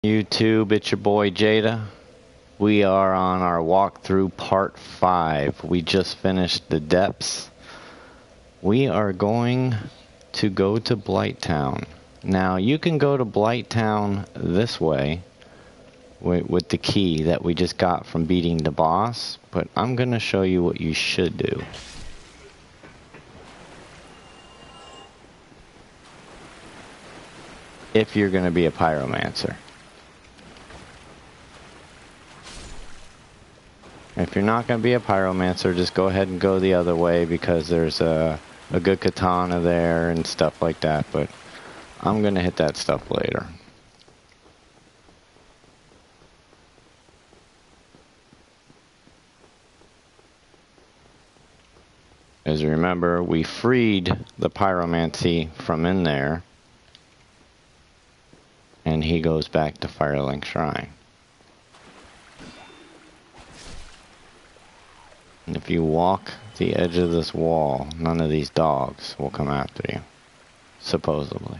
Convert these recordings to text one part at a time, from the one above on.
YouTube, it's your boy Jada. We are on our walkthrough part 5. We just finished the depths. We are going to go to Blight Town. Now, you can go to Blight Town this way with the key that we just got from beating the boss, but I'm going to show you what you should do. If you're going to be a pyromancer. If you're not going to be a pyromancer, just go ahead and go the other way because there's a good katana there and stuff like that, but I'm going to hit that stuff later. As you remember, we freed the Pyromancy from in there, and he goes back to Firelink Shrine. And if you walk the edge of this wall, none of these dogs will come after you, supposedly.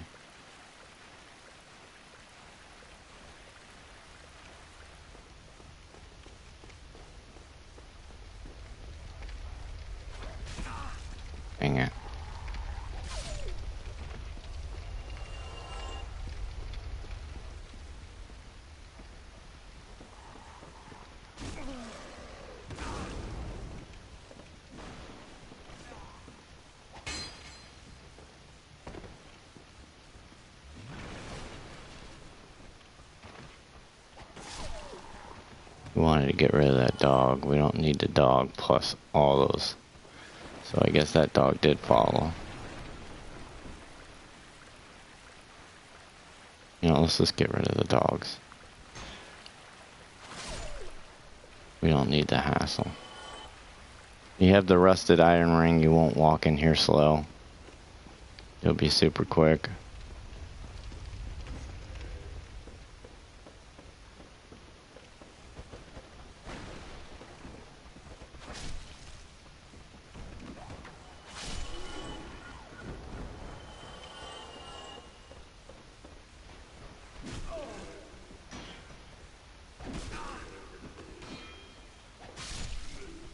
Dang it. We wanted to get rid of that dog. We don't need the dog plus all those. So I guess that dog did follow. You know, let's just get rid of the dogs. We don't need the hassle. You have the rusted iron ring, you won't walk in here slow. It'll be super quick.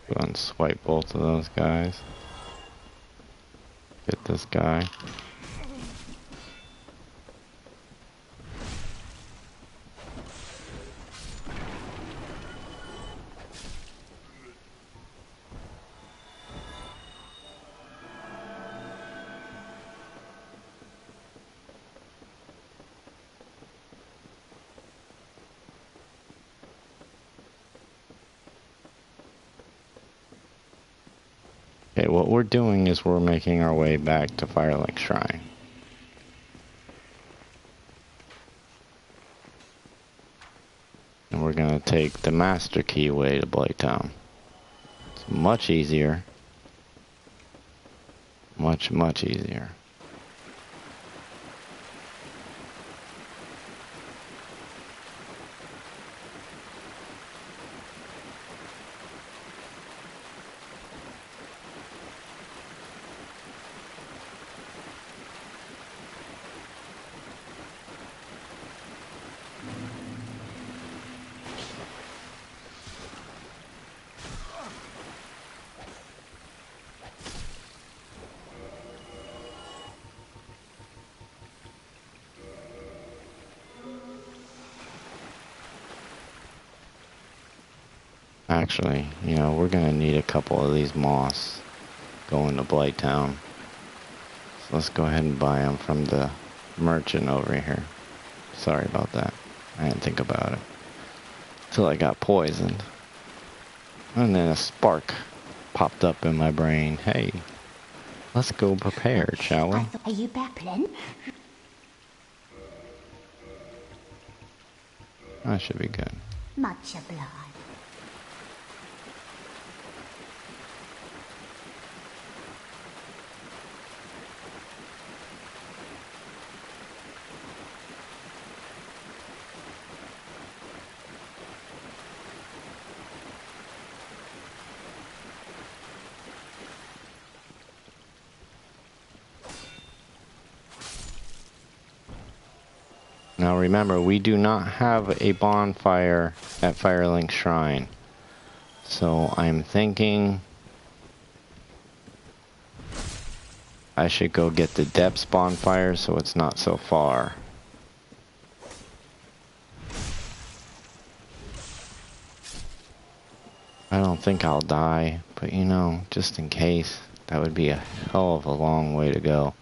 Go and swipe both of those guys. Get this guy. Okay, what we're doing is we're making our way back to Firelink Shrine. And we're going to take the Master Key way to Blight Town. It's much easier. Much, much easier. Actually, you know, we're gonna need a couple of these moss going to Blight Town. So let's go ahead and buy them from the merchant over here. Sorry about that. I didn't think about it. Till I got poisoned. And then a spark popped up in my brain. Hey, let's go prepared, shall we? Are you back, Len? That should be good. Much obliged. Now remember, we do not have a bonfire at Firelink Shrine. So I'm thinking I should go get the Depths bonfire so it's not so far. I don't think I'll die, but you know, just in case, that would be a hell of a long way to go.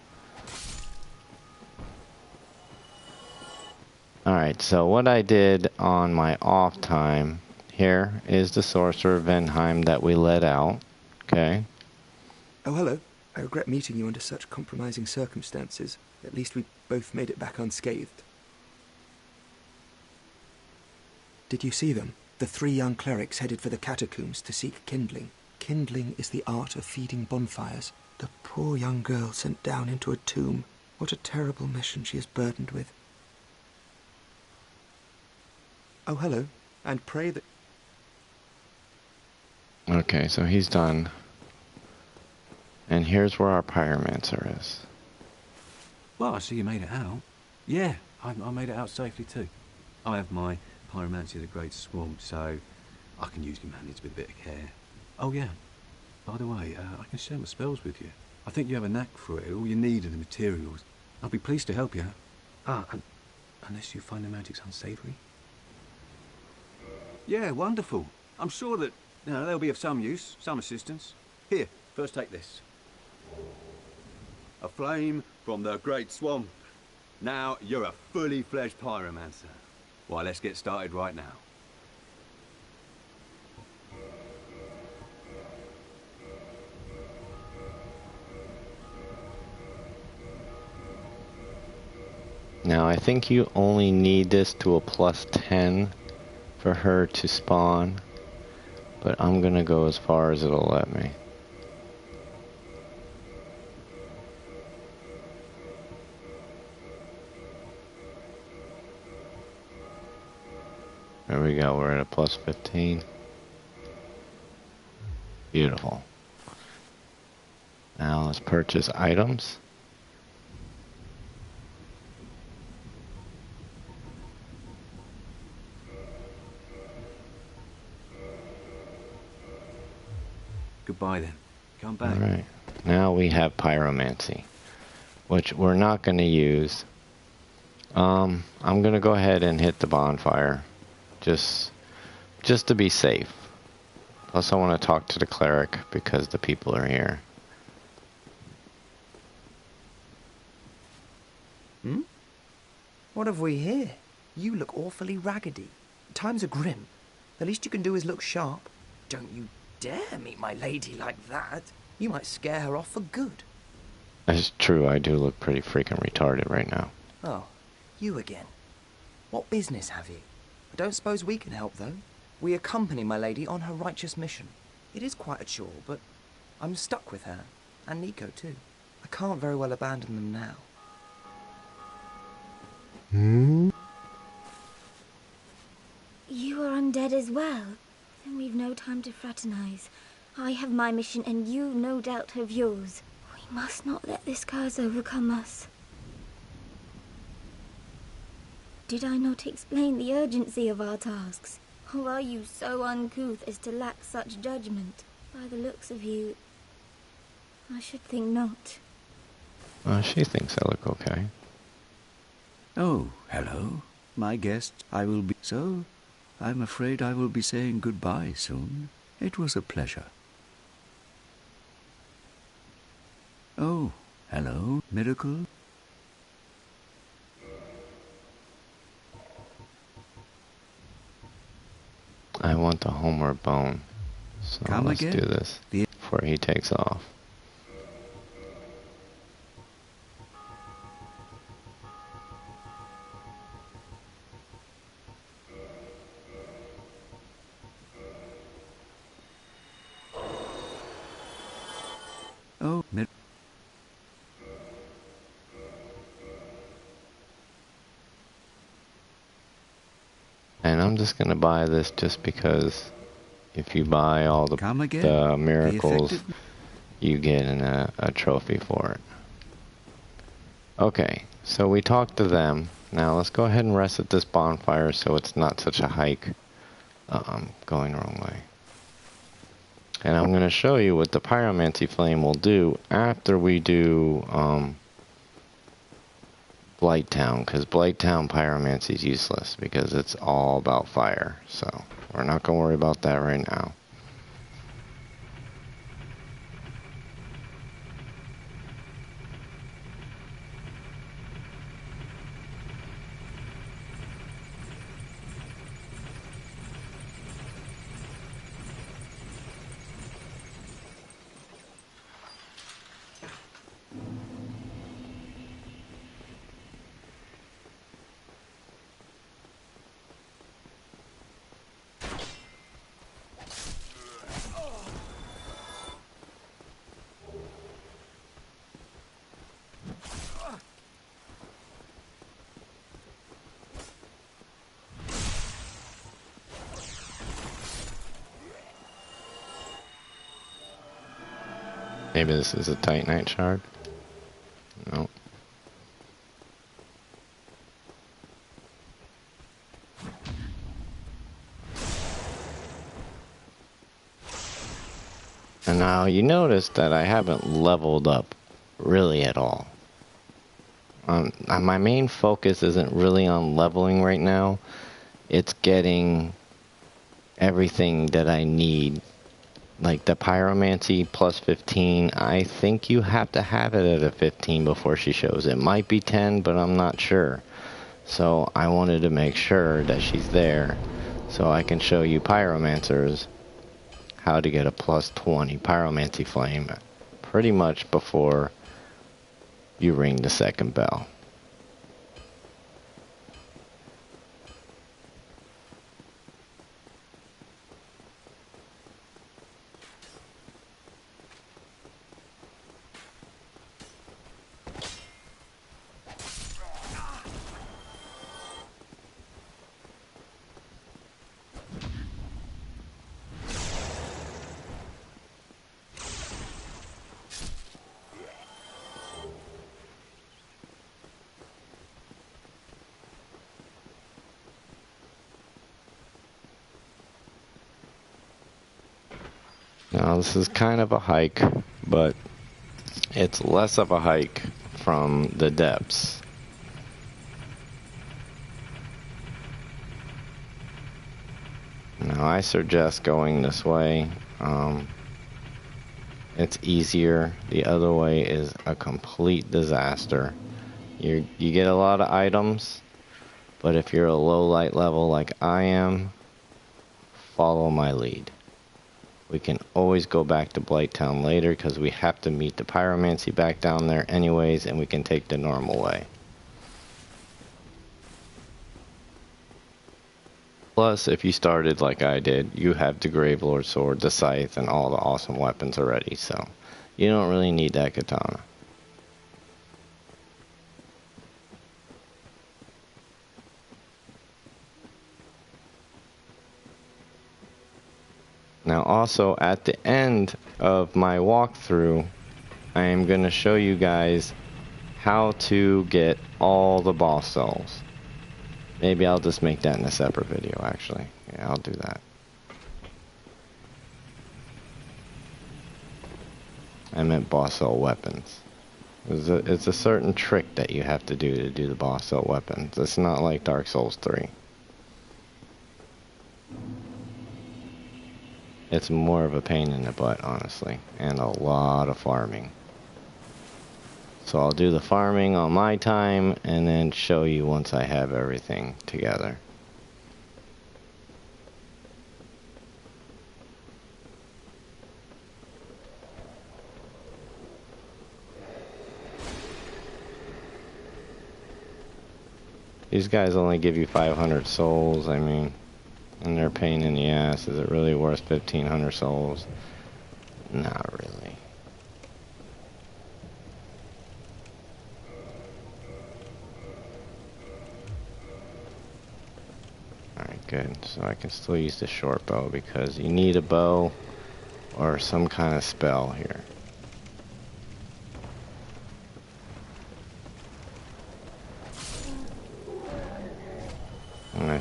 Alright, so what I did on my off time, here is the Sorcerer Venheim that we let out, okay? Oh, hello. I regret meeting you under such compromising circumstances. At least we both made it back unscathed. Did you see them? The 3 young clerics headed for the catacombs to seek kindling. Kindling is the art of feeding bonfires. The poor young girl sent down into a tomb. What a terrible mission she is burdened with. Oh, hello. And pray that... Okay, so he's done. And here's where our Pyromancer is. Well, I see you made it out. Yeah, I made it out safely too. I have my Pyromancy of the Great Swamp, so I can usually manage with a bit of care. Oh yeah, by the way, I can share my spells with you. I think you have a knack for it. All you need are the materials. I'll be pleased to help you. Unless you find the magic's unsavory. Yeah, wonderful. I'm sure that they'll be of some use, some assistance. Here, first take this. A flame from the Great Swamp. Now you're a fully fledged Pyromancer. Why, let's get started right now. Now I think you only need this to a +10 for her to spawn, but I'm gonna go as far as it'll let me. There we go, we're at a +15. Beautiful. Now let's purchase items. Goodbye then. Come back. Alright. Now we have Pyromancy, which we're not going to use. I'm going to go ahead and hit the bonfire. Just to be safe. Plus I want to talk to the cleric because the people are here. Hmm? What have we here? You look awfully raggedy. Times are grim. The least you can do is look sharp. Don't you dare meet my lady like that. You might scare her off for good. That's true, I do look pretty freaking retarded right now. Oh, you again. What business have you? I don't suppose we can help, though. We accompany my lady on her righteous mission. It is quite a chore, but I'm stuck with her. And Nico, too. I can't very well abandon them now. You are undead as well? Then we've no time to fraternize. I have my mission and you no doubt have yours. We must not let this curse overcome us. Did I not explain the urgency of our tasks? Or are you so uncouth as to lack such judgment? By the looks of you, I should think not. She thinks I look okay. Oh, hello. My guest, I will be... So, I'm afraid I will be saying goodbye soon. It was a pleasure. Oh, hello, Miracle. I want the homeward bone. So Come let's again? do this before he takes off. Oh, And I'm just gonna buy this just because if you buy all the Come again? miracles, Effective... you get a trophy for it. Okay, so we talked to them. Now let's go ahead and rest at this bonfire so it's not such a hike. Going the wrong way. And I'm going to show you what the Pyromancy flame will do after we do Blight Town, because Blight Town Pyromancy is useless because it's all about fire. So we're not going to worry about that right now. Maybe this is a titanite shard? No. And now you notice that I haven't leveled up really at all. My main focus isn't really on leveling right now. It's getting everything that I need. Like the Pyromancy plus 15, I think you have to have it at a 15 before she shows. It might be 10, but I'm not sure. So I wanted to make sure that she's there so I can show you Pyromancers how to get a plus 20 Pyromancy flame pretty much before you ring the second bell. Now this is kind of a hike, but it's less of a hike from the depths. Now I suggest going this way. It's easier. The other way is a complete disaster. You get a lot of items, but if you're a low light level like I am, follow my lead. We can always go back to Blight Town later because we have to meet the Pyromancy back down there anyways, and we can take the normal way. Plus, if you started like I did, you have the Gravelord sword, the scythe, and all the awesome weapons already, so you don't really need that katana. Now also at the end of my walkthrough, I am going to show you guys how to get all the boss souls. Maybe I'll just make that in a separate video actually. Yeah, I'll do that. I meant boss soul weapons. It's a certain trick that you have to do the boss soul weapons. It's not like Darksouls 3. It's more of a pain in the butt, honestly, and a lot of farming. So I'll do the farming on my time and then show you once I have everything together. These guys only give you 500 souls, I mean, and they're a pain in the ass. Is it really worth 1,500 souls? Not really. Alright, good. So I can still use the short bow because you need a bow or some kind of spell here.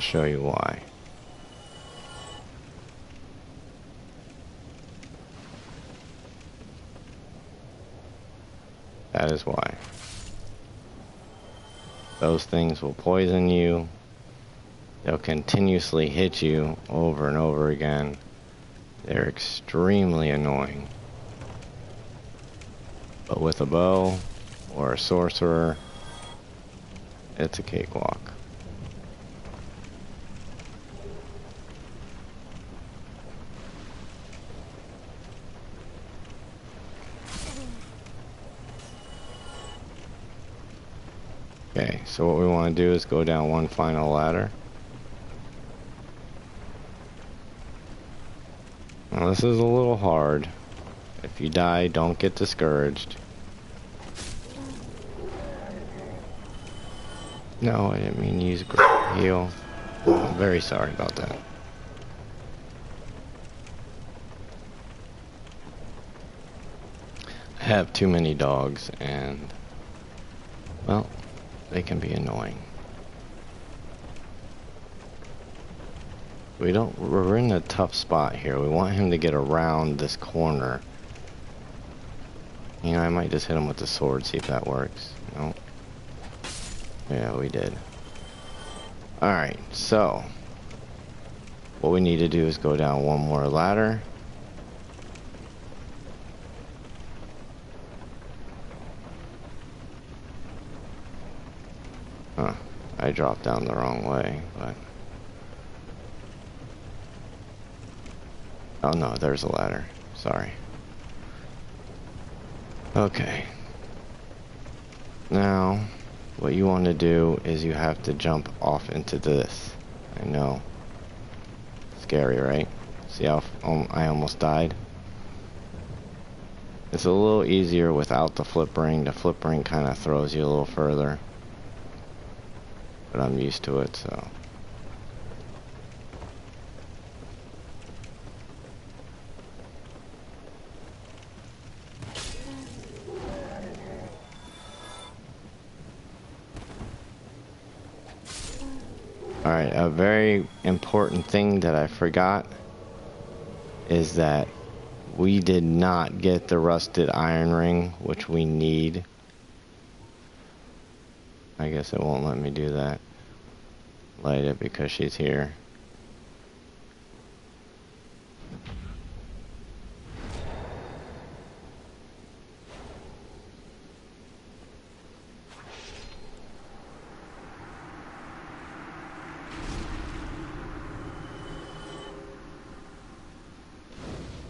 show you why. That is why. Those things will poison you. They'll continuously hit you over and over again. They're extremely annoying. But with a bow or a sorcerer, it's a cakewalk. Okay, so what we want to do is go down one final ladder. Now this is a little hard. If you die, don't get discouraged. No, I didn't mean to use a heal. I'm very sorry about that. I have too many dogs and, well, they can be annoying. We're in a tough spot here. We want him to get around this corner. You know, I might just hit him with the sword, see if that works. No. Yeah, we did. Alright, so what we need to do is go down one more ladder. Huh, I dropped down the wrong way, but... Oh no, there's a ladder. Sorry. Okay. Now, what you want to do is you have to jump off into this. I know. Scary, right? See how I almost died? It's a little easier without the flip ring. The flip ring kind of throws you a little further. But I'm used to it, so... Alright, a very important thing that I forgot is that we did not get the rusted iron ring, which we need. I guess it won't let me do that. Light it because she's here.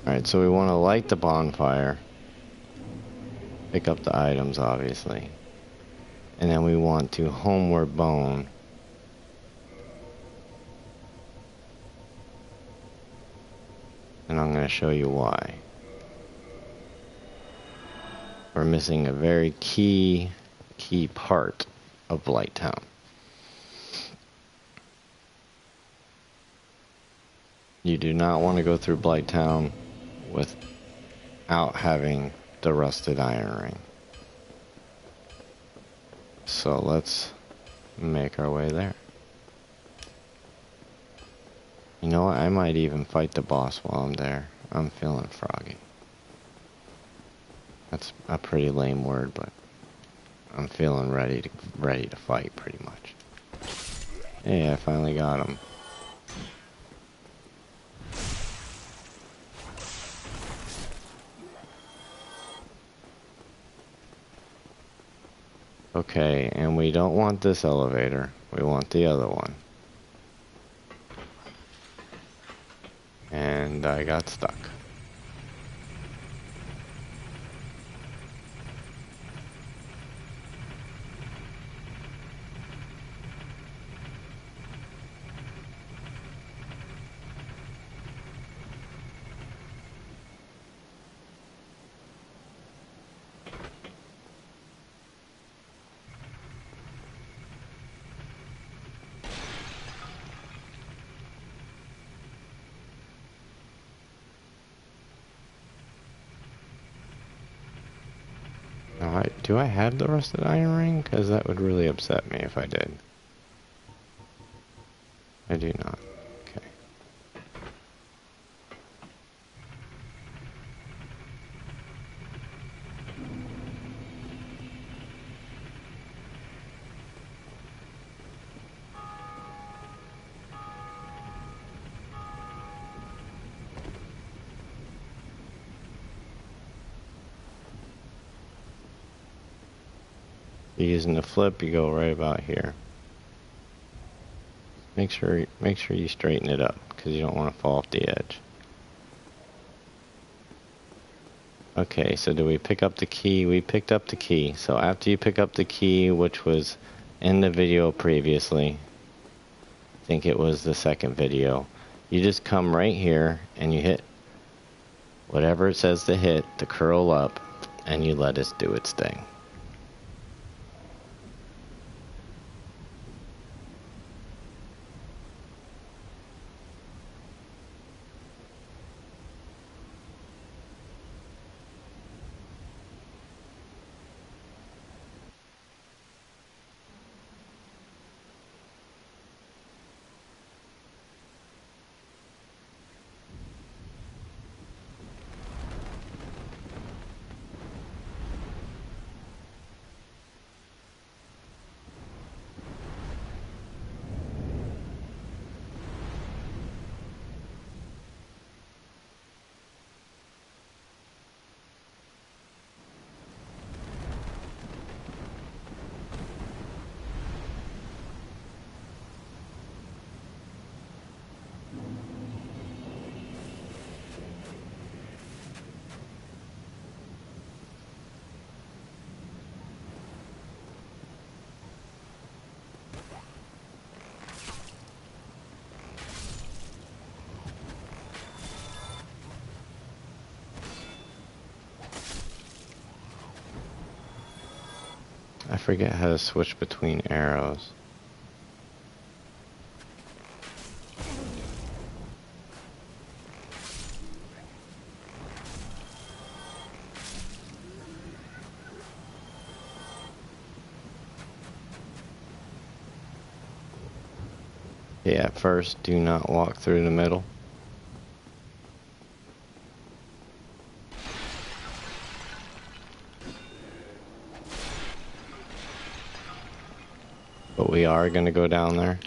Alright, so we want to light the bonfire. Pick up the items, obviously. And then we want to homeward bone. And I'm going to show you why. We're missing a very key part of Blight Town. You do not want to go through Blight Town without having the rusted iron ring. So let's make our way there. You know what? I might even fight the boss while I'm there. I'm feeling froggy. That's a pretty lame word, but I'm feeling ready to fight pretty much. Hey, I finally got him. Okay, and we don't want this elevator. We want the other one. And I got stuck. Do I have the rusted iron ring? Because that would really upset me if I did. I do not. Okay. You're using the flip, you go right about here. Make sure you straighten it up, because you don't want to fall off the edge. Okay, so do we pick up the key? We picked up the key. So after you pick up the key, which was in the video previously, I think it was the second video, you just come right here and you hit whatever it says to hit, to curl up, and you let it do its thing. I forget how to switch between arrows. Yeah, first, do not walk through the middle. But we are going to go down there.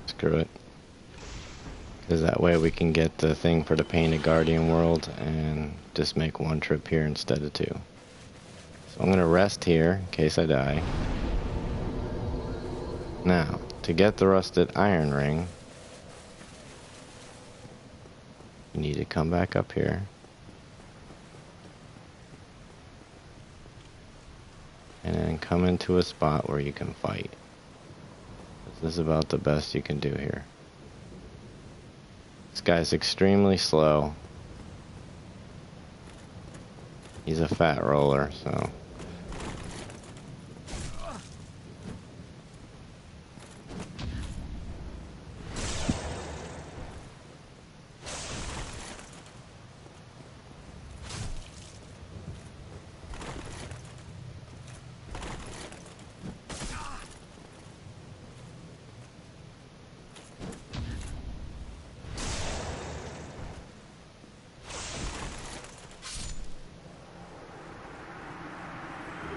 Screw it. Because that way we can get the thing for the Painted Guardian world and just make one trip here instead of two. So I'm going to rest here in case I die. Now, to get the rusted iron ring, you need to come back up here. And then come into a spot where you can fight. This is about the best you can do here. This guy's extremely slow. He's a fat roller, so...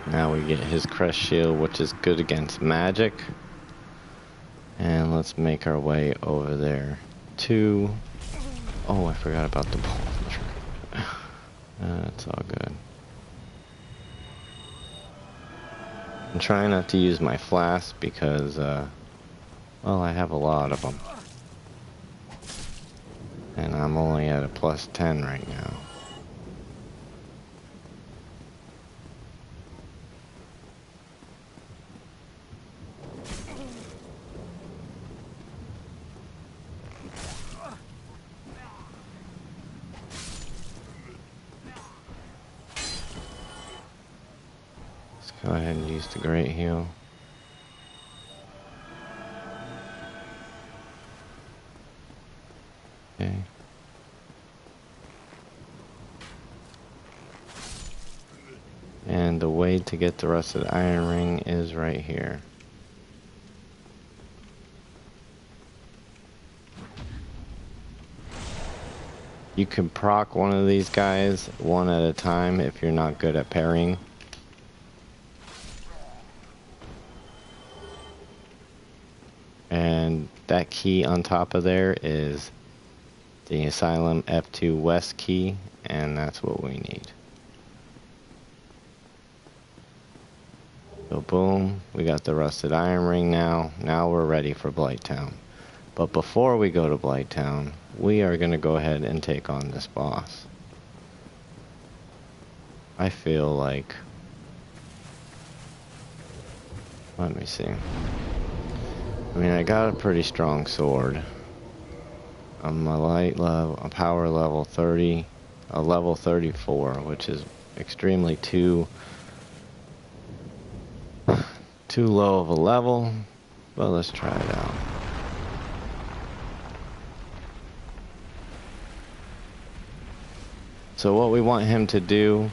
Now we get his crest shield, which is good against magic. And let's make our way over there to... Oh, I forgot about the ball. That's all good. I'm trying not to use my flask because, well, I have a lot of them. And I'm only at a +10 right now. Go ahead and use the great heal. Okay. And the way to get the rest of the iron ring is right here. You can proc one of these guys one at a time if you're not good at parrying. And that key on top of there is the Asylum F2 West key, and that's what we need. So boom, we got the Rusted Iron Ring now. Now we're ready for Blight Town. But before we go to Blight Town, we are going to go ahead and take on this boss. I feel like... Let me see. I mean, I got a pretty strong sword. I'm a power level 30, a level 34, which is extremely too low of a level, but let's try it out. So what we want him to do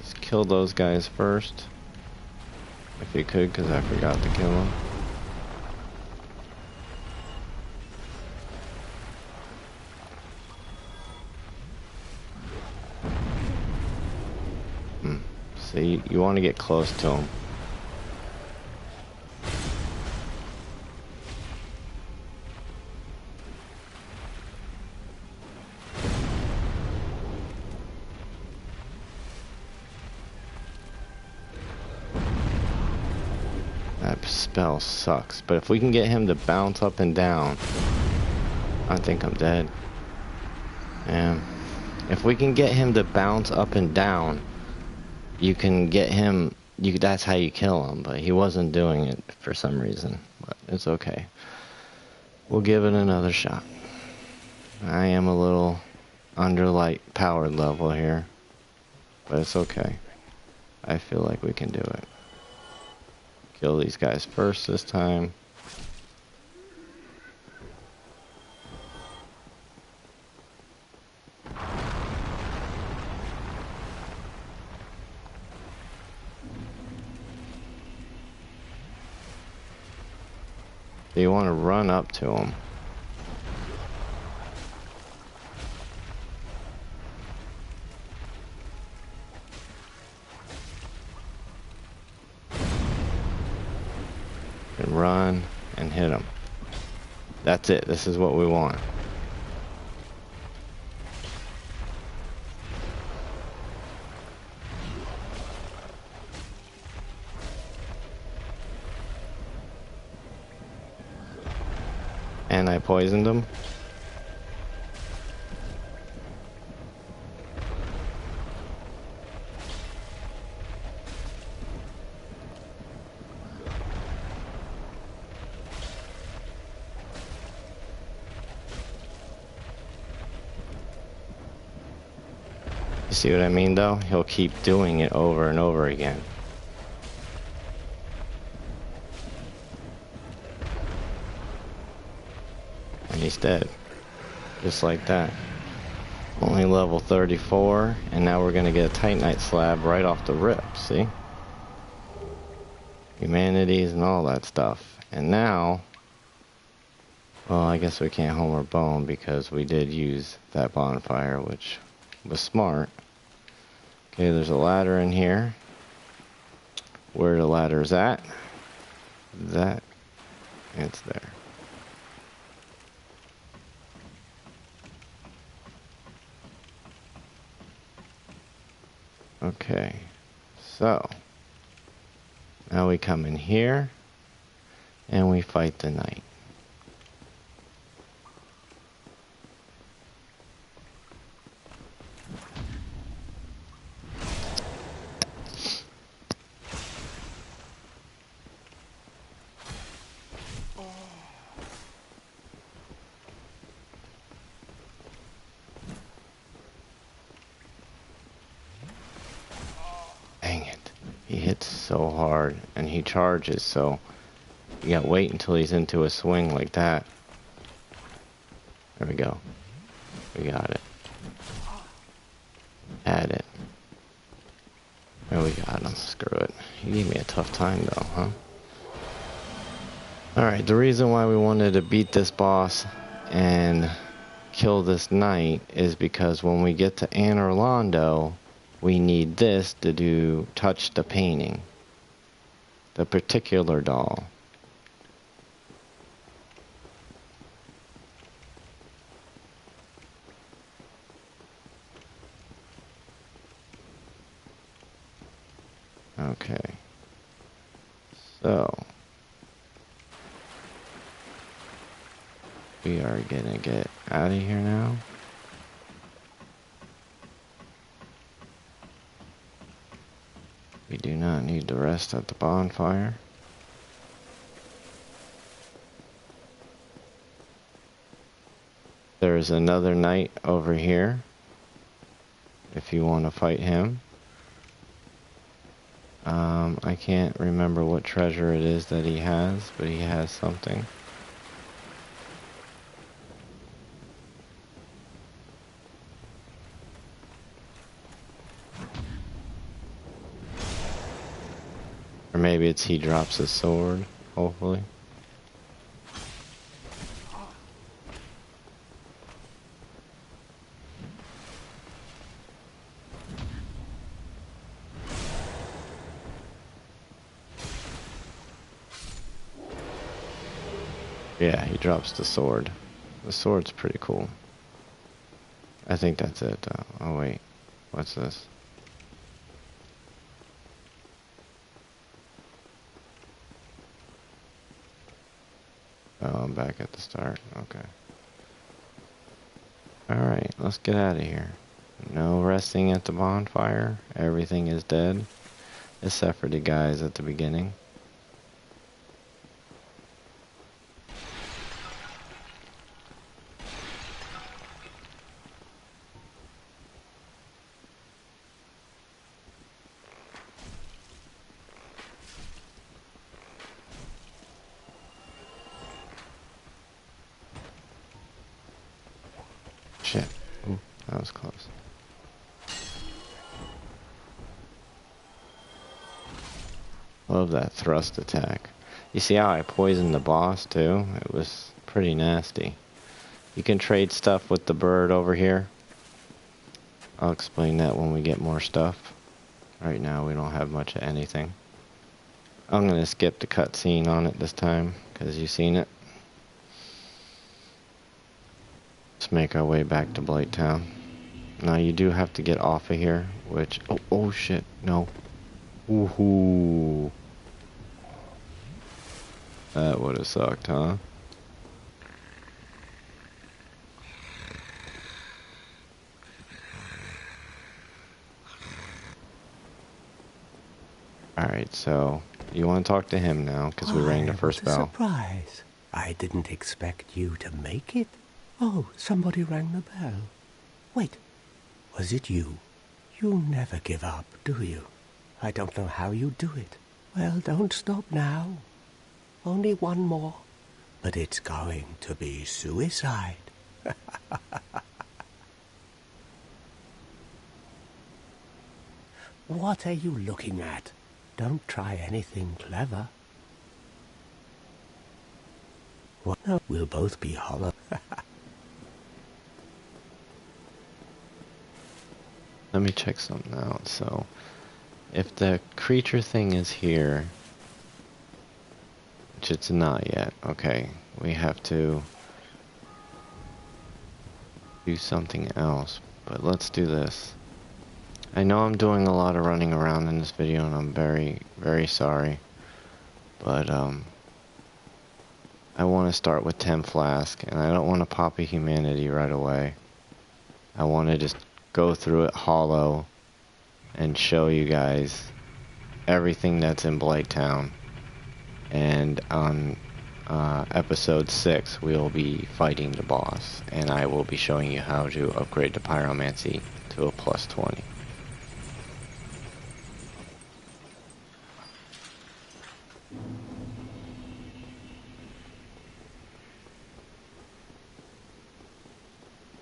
is kill those guys first, if he could, because I forgot to kill him. So you want to get close to him. That spell sucks, but if we can get him to bounce up and down, I think I'm dead. And if we can get him to bounce up and down, you can get him, that's how you kill him, but he wasn't doing it for some reason. But it's okay. We'll give it another shot. I am a little under light powered level here, but it's okay. I feel like we can do it. Kill these guys first this time. So you want to run up to him. And run and hit him. That's it. This is what we want. And I poisoned him. You see what I mean though? He'll keep doing it over and over again. And he's dead. Just like that. Only level 34, and now we're gonna get a titanite slab right off the rip, see? Humanities and all that stuff. And now, well, I guess we can't Homer Bone because we did use that bonfire, which was smart. Okay, there's a ladder in here. Where the ladder's at, it's there. Okay, so now we come in here and we fight the knight. He hits so hard and he charges, so you gotta wait until he's into a swing like that. There we go. We got it. Had it. There we got him. Screw it. He gave me a tough time though, huh? Alright, the reason why we wanted to beat this boss and kill this knight is because when we get to Anne Orlando, we need this to touch the painting. The particular doll. Okay. So we are gonna get out of here now. We do not need to rest at the bonfire. There's another knight over here if you want to fight him. I can't remember what treasure it is that he has, but he has something. Or maybe it's he drops his sword, hopefully. Yeah, he drops the sword. The sword's pretty cool. I think that's it, though. Oh, wait. What's this? Oh, I'm back at the start. Okay. Alright, let's get out of here. No resting at the bonfire. Everything is dead. Except for the guys at the beginning. Shit. Ooh, that was close. Love that thrust attack. You see how I poisoned the boss too? It was pretty nasty. You can trade stuff with the bird over here. I'll explain that when we get more stuff. Right now we don't have much of anything. I'm gonna skip the cutscene on it this time, because you've seen it. Let's make our way back to Blight Town. Now you do have to get off of here, which... Oh shit, no. Woohoo. That would have sucked, huh? Alright, so you want to talk to him now, because we rang the first What a bell. surprise. I didn't expect you to make it. Oh, somebody rang the bell. Wait, was it you? You never give up, do you? I don't know how you do it. Well, don't stop now. Only one more. But it's going to be suicide. What are you looking at? Don't try anything clever. What? No, we'll both be hollow. Let me check something out. So, if the creature thing is here, which it's not yet, okay, we have to do something else. But let's do this. I know I'm doing a lot of running around in this video, and I'm very, very sorry. But, I want to start with 10 flask, and I don't want to pop a humanity right away. I want to just go through it hollow and show you guys everything that's in Blight Town. And on episode 6 we'll be fighting the boss, and I will be showing you how to upgrade the Pyromancy to a plus 20.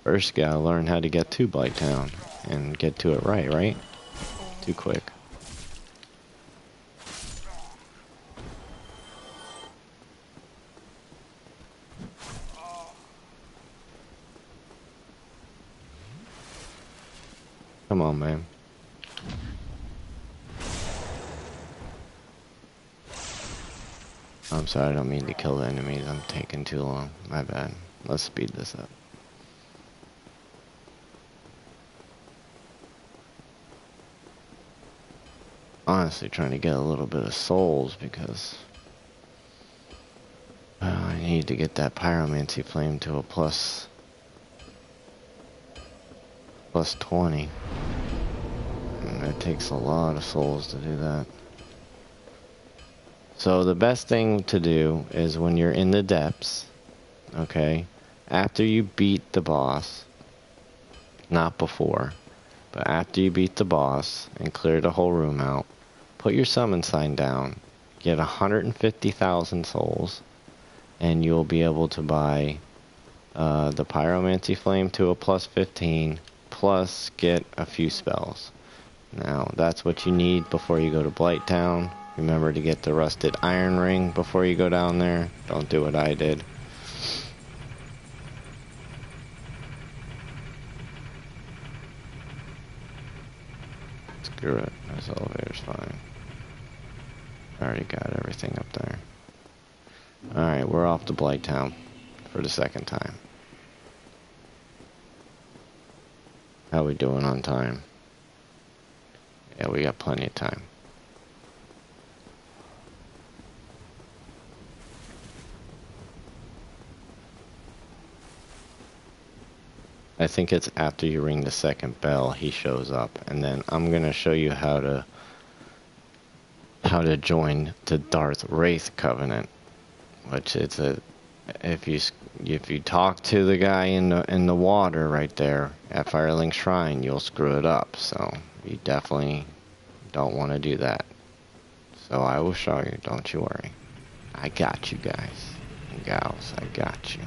First, gotta learn how to get to Blight Town and get to it right? Too quick. Come on, man. I'm sorry, I don't mean to kill the enemies. I'm taking too long. My bad. Let's speed this up. Honestly, trying to get a little bit of souls because I need to get that pyromancy flame to a plus 20. And it takes a lot of souls to do that. So the best thing to do is when you're in the depths, okay, after you beat the boss, not before, but after you beat the boss and clear the whole room out, put your summon sign down, get 150,000 souls, and you'll be able to buy the pyromancy flame to a plus 15, plus get a few spells. Now, that's what you need before you go to Blight Town. Remember to get the rusted iron ring before you go down there. Don't do what I did. Screw it. This elevator's fine. I already got everything up there. Alright, we're off to Blight Town for the second time. How we doing on time? Yeah, we got plenty of time. I think it's after you ring the second bell he shows up, and then I'm gonna show you how to join the Darth Wraith Covenant, which is if you talk to the guy in the water right there at Firelink Shrine, you'll screw it up. So you definitely don't want to do that. So I will show you. Don't you worry. I got you guys and gals. I got you.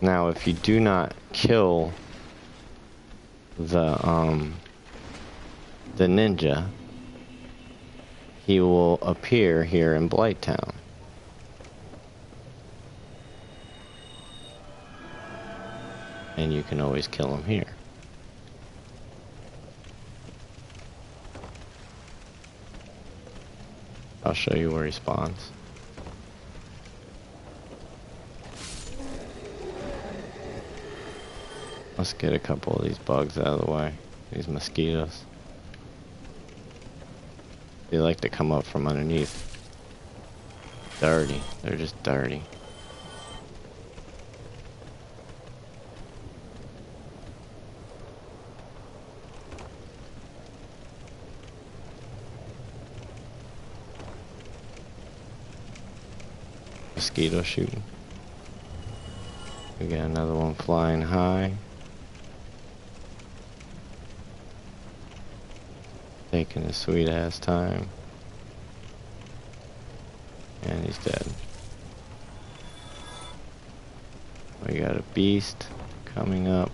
Now, if you do not kill the ninja, he will appear here in Blight Town. And you can always kill him here. I'll show you where he spawns. Let's get a couple of these bugs out of the way. These mosquitoes. They like to come up from underneath. Dirty. They're just dirty. Mosquito shooting. We got another one flying high. Taking his sweet ass time. And he's dead. We got a beast coming up.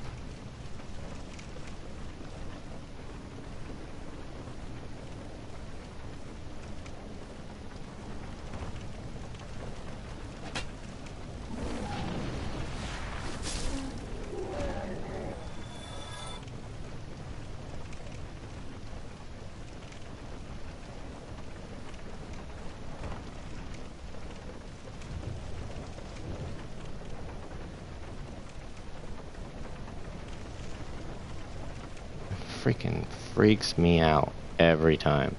Freaking freaks me out every time.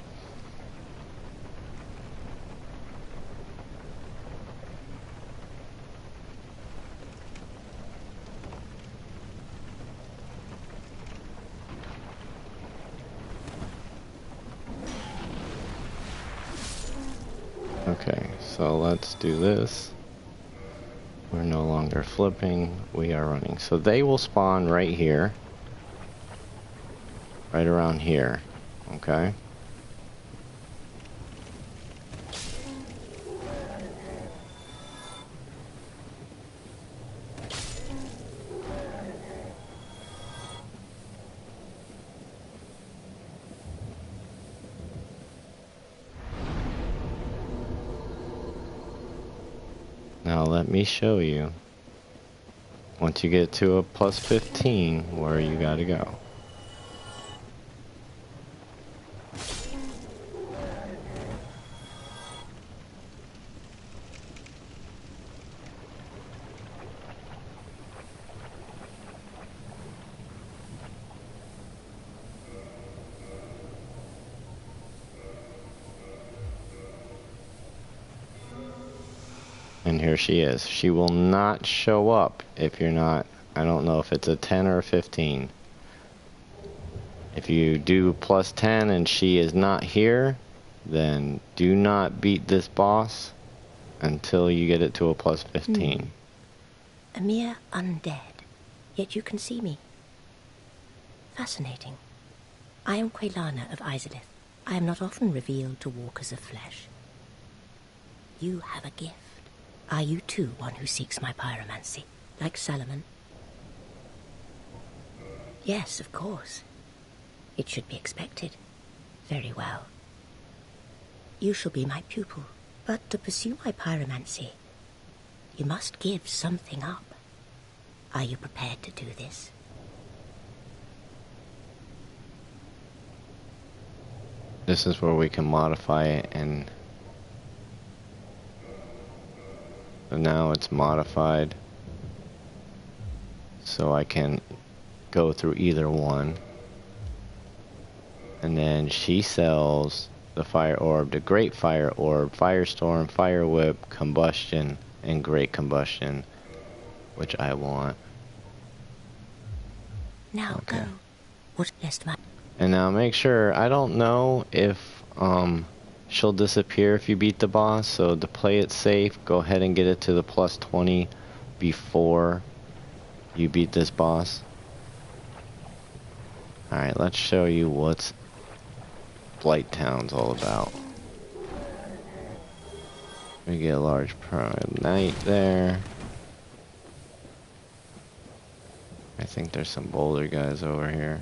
So let's do this. We're no longer flipping, we are running. So they will spawn right here. Right around here. Okay. Now let me show you, once you get to a plus 15, where you gotta go. And here she is. She will not show up if you're not, I don't know if it's a 10 or a 15. If you do plus 10 and she is not here, then do not beat this boss until you get it to a plus 15. A mere undead, yet you can see me. Fascinating. I am Quelana of Izalith. I am not often revealed to walkers of flesh. You have a gift. Are you too one who seeks my pyromancy, like Solomon? Yes, of course. It should be expected. Very well. You shall be my pupil, but to pursue my pyromancy, you must give something up. Are you prepared to do this? This is where we can modify it, and now it's modified, so I can go through either one. And then she sells the fire orb, the great fire orb, firestorm, fire whip, combustion, and great combustion, which I want. Now Okay. go. What lest my... And now make sure, I don't know if she'll disappear if you beat the boss, so to play it safe, go ahead and get it to the plus 20 before you beat this boss. Alright, let's show you what's Blight Town's all about. We get a large Pyromancy there. I think there's some boulder guys over here.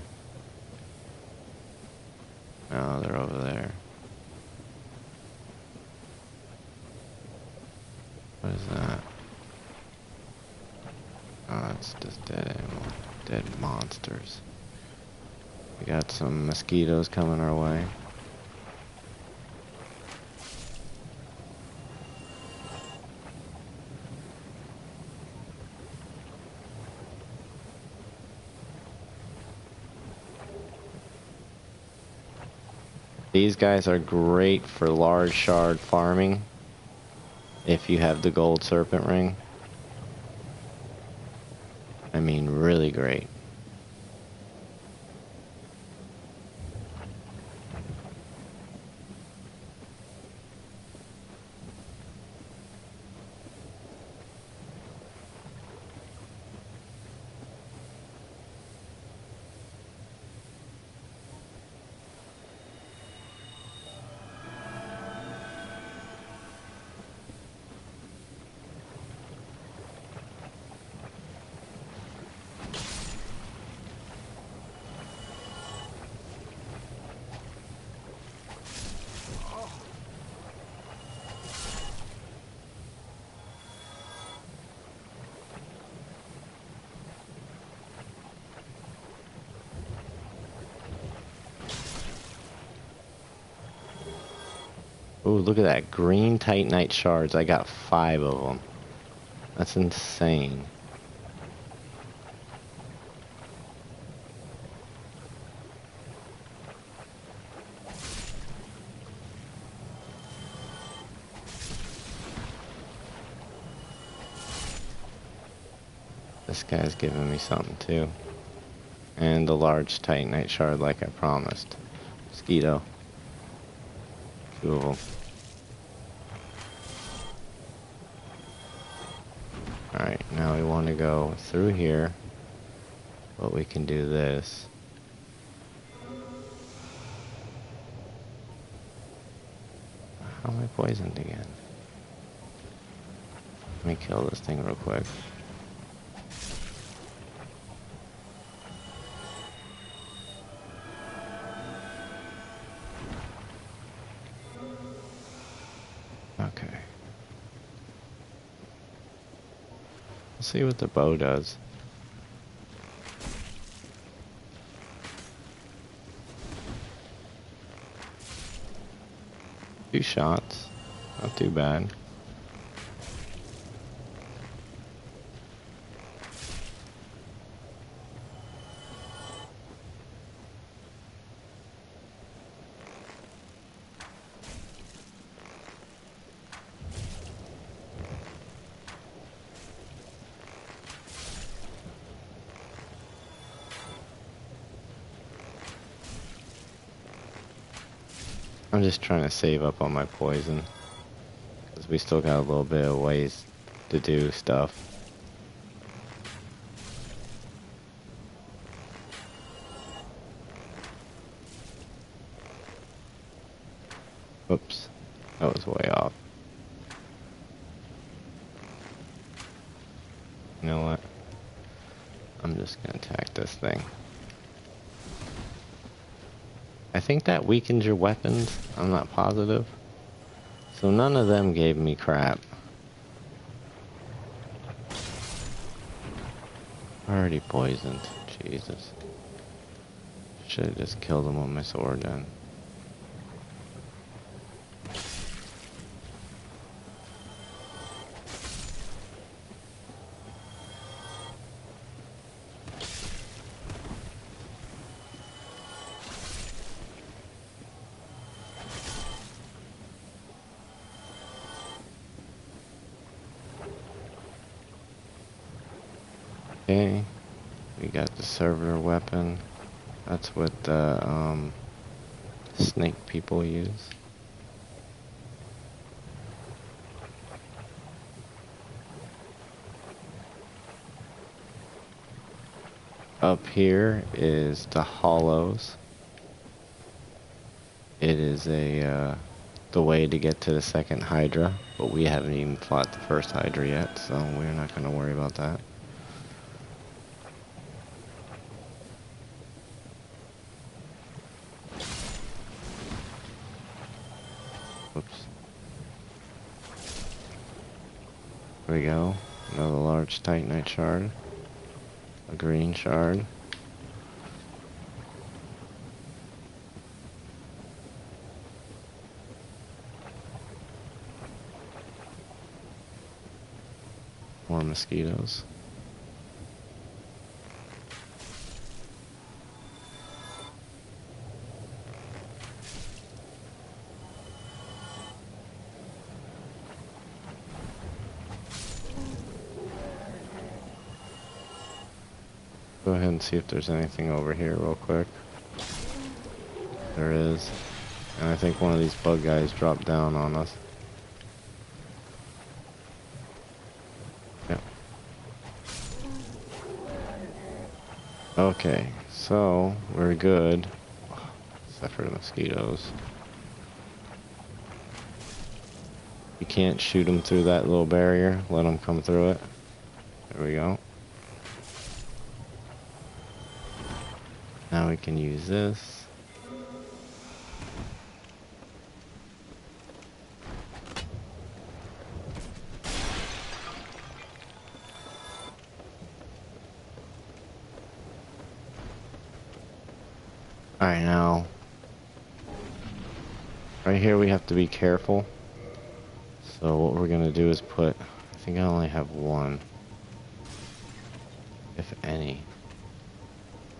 No, they're over there. What is that? Oh, it's just dead animal, dead monsters. We got some mosquitoes coming our way. These guys are great for large shard farming if you have the gold serpent ring. I mean, really great. Ooh, look at that. Green titanite shards. I got 5 of them. That's insane. This guy's giving me something too. And the large titanite shard like I promised. Mosquito. 2 of them. Alright, now we want to go through here, but we can do this. How am I poisoned again? Let me kill this thing real quick. Okay. Let's see what the bow does. Two shots. Not too bad. I'm just trying to save up on my poison, because we still got a little bit of ways to do stuff. Oops, that was way off. You know what? I'm just gonna attack this thing. I think that weakens your weapons. I'm not positive. So none of them gave me crap. Already poisoned. Jesus. Should have just killed him with my sword then. Okay, we got the servitor weapon. That's what the snake people use. Up here is the hollows. It is the way to get to the second Hydra, but we haven't even fought the first Hydra yet, so we're not going to worry about that. Oops. There we go. Another large titanite shard. A green shard. More mosquitoes. Go ahead and see if there's anything over here real quick. There is. And I think one of these bug guys dropped down on us. Yep. Okay, so we're good. Except for the mosquitoes. You can't shoot them through that little barrier. Let them come through it. There we go. Now we can use this. Alright, now, right here we have to be careful. So what we're going to do is put, I think I only have one, if any.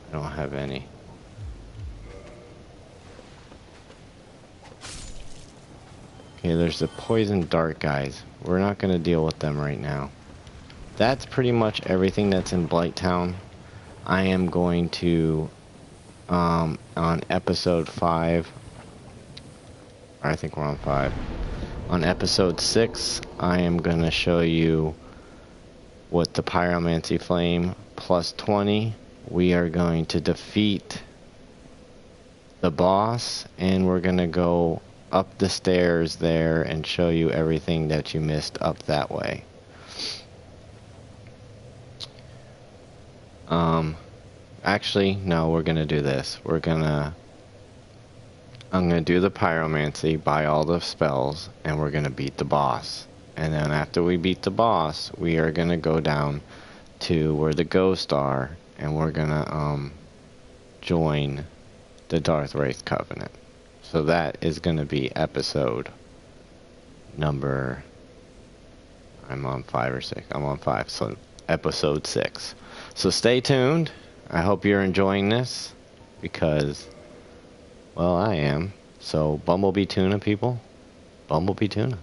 I don't have any. Okay, there's the poison dart guys. We're not going to deal with them right now. That's pretty much everything that's in Blight Town. I am going to, on episode 5, or I think we're on 5. On episode 6, I am going to show you with the Pyromancy Flame plus 20, we are going to defeat the boss, and we're going to go up the stairs there and show you everything that you missed up that way. Actually, no, we're going to do this. I'm going to do the Pyromancy, buy all the spells, and we're going to beat the boss. And then after we beat the boss, we are going to go down to where the ghosts are, and we're going to join the Darth Wraith Covenant. So that is going to be episode number... I'm on 5 or 6. I'm on 5, so episode 6. So stay tuned. I hope you're enjoying this, because, well, I am. So Bumblebee Tuna, people. Bumblebee Tuna.